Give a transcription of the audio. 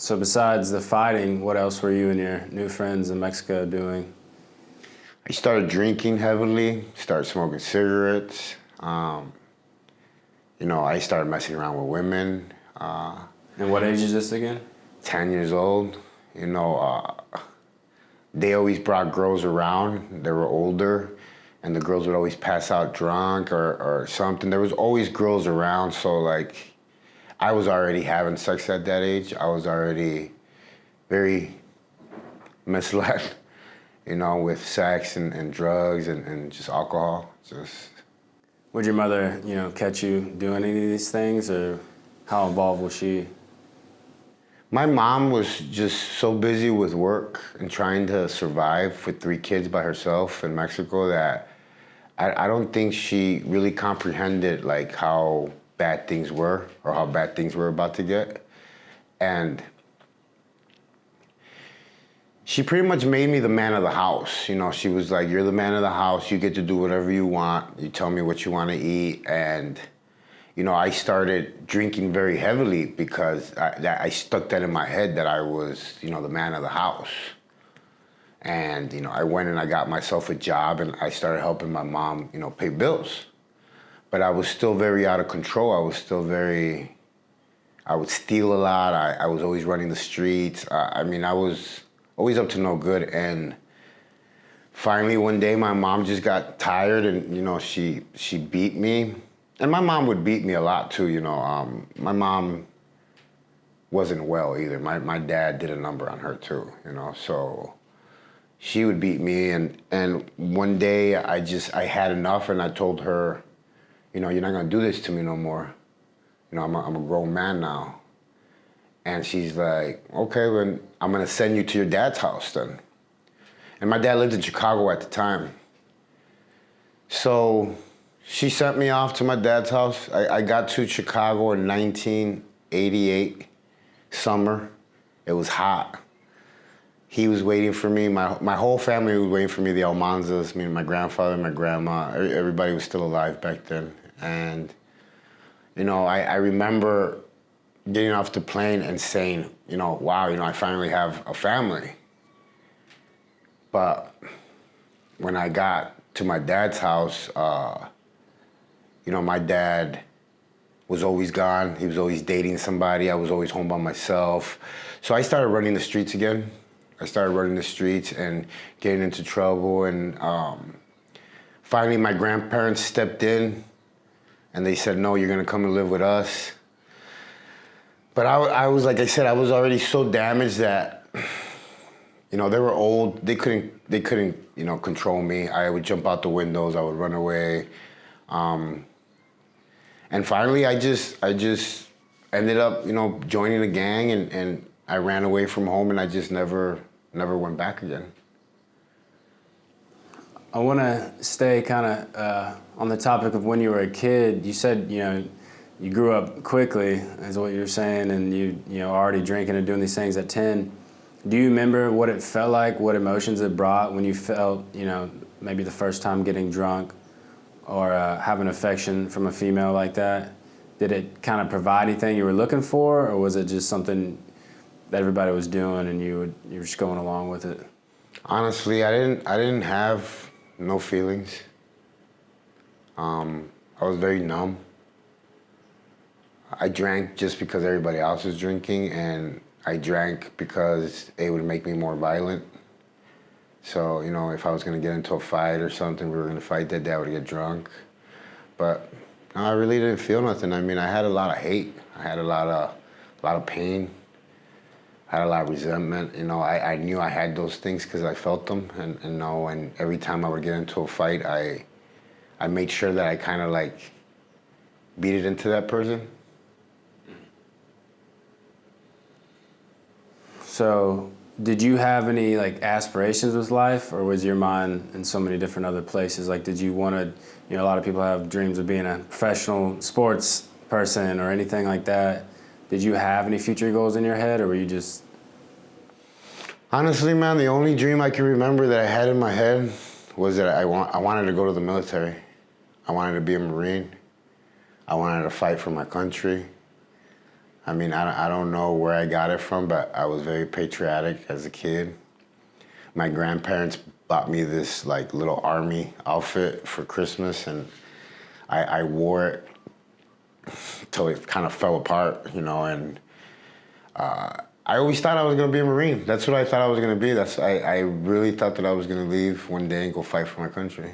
So besides the fighting, what else were you and your new friends in Mexico doing? I started drinking heavily, started smoking cigarettes. I started messing around with women. And what age is this again? 10 years old. They always brought girls around. They were older, and the girls would always pass out drunk or something. There was always girls around, so like, I was already having sex at that age. I was already very misled, with sex and drugs and just alcohol. Would your mother, catch you doing any of these things, or how involved was she? My mom was just so busy with work and trying to survive with 3 kids by herself in Mexico that I don't think she really comprehended like how bad things were or how bad things were about to get. And she pretty much made me the man of the house. She was like, you're the man of the house. You get to do whatever you want. You tell me what you want to eat. And, I started drinking very heavily because I stuck that in my head that I was, the man of the house. And, I went and I got myself a job and I started helping my mom, pay bills. But I was still very out of control. I would steal a lot. I was always running the streets. I was always up to no good. And finally one day my mom just got tired and, she beat me. And my mom would beat me a lot too, My mom wasn't well either. My dad did a number on her too, so she would beat me. And one day I had enough and I told her, you're not gonna do this to me no more. I'm a grown man now. And she's like, okay, then I'm gonna send you to your dad's house then. And my dad lived in Chicago at the time. So she sent me off to my dad's house. I got to Chicago in 1988, summer. It was hot. He was waiting for me. My whole family was waiting for me, the Almanzas, my grandfather, my grandma. Everybody was still alive back then. And, I remember getting off the plane and saying, wow, I finally have a family. But when I got to my dad's house, my dad was always gone. He was always dating somebody. I was always home by myself. So I started running the streets again. I started running the streets and getting into trouble. And finally, my grandparents stepped in and they said, no, you're gonna come and live with us. But I was, like I said, I was already so damaged that, they were old. They couldn't, control me. I would jump out the windows. I would run away. And finally, I just ended up, joining a gang and I ran away from home and I just never went back again. I want to stay kind of on the topic of when you were a kid. You said, you grew up quickly, is what you were saying, and you already drinking and doing these things at 10. Do you remember what it felt like, what emotions it brought when you felt, maybe the first time getting drunk or having affection from a female like that? Did it kind of provide anything you were looking for, or was it just something that everybody was doing and you were just going along with it? Honestly, I didn't have no feelings. I was very numb. I drank just because everybody else was drinking, and I drank because it would make me more violent. So, if I was gonna get into a fight or something, we were gonna fight that day, I would get drunk. But no, I really didn't feel nothing. I had a lot of hate. I had a lot of pain. I had a lot of resentment. I knew I had those things because I felt them. And every time I would get into a fight, I made sure that I kind of like beat it into that person. So did you have any like aspirations with life, or was your mind in so many different other places? Like, did you want to, a lot of people have dreams of being a professional sports person or anything like that. Did you have any future goals in your head, or were you just? Honestly, man, the only dream I can remember that I had in my head was that I wanted to go to the military. I wanted to be a Marine. I wanted to fight for my country. I mean, I don't know where I got it from, but I was very patriotic as a kid. My grandparents bought me this like little army outfit for Christmas, and I wore it till it kind of fell apart, you know. And I always thought I was gonna be a Marine. That's what I thought I was gonna be. I really thought that I was gonna leave one day and go fight for my country.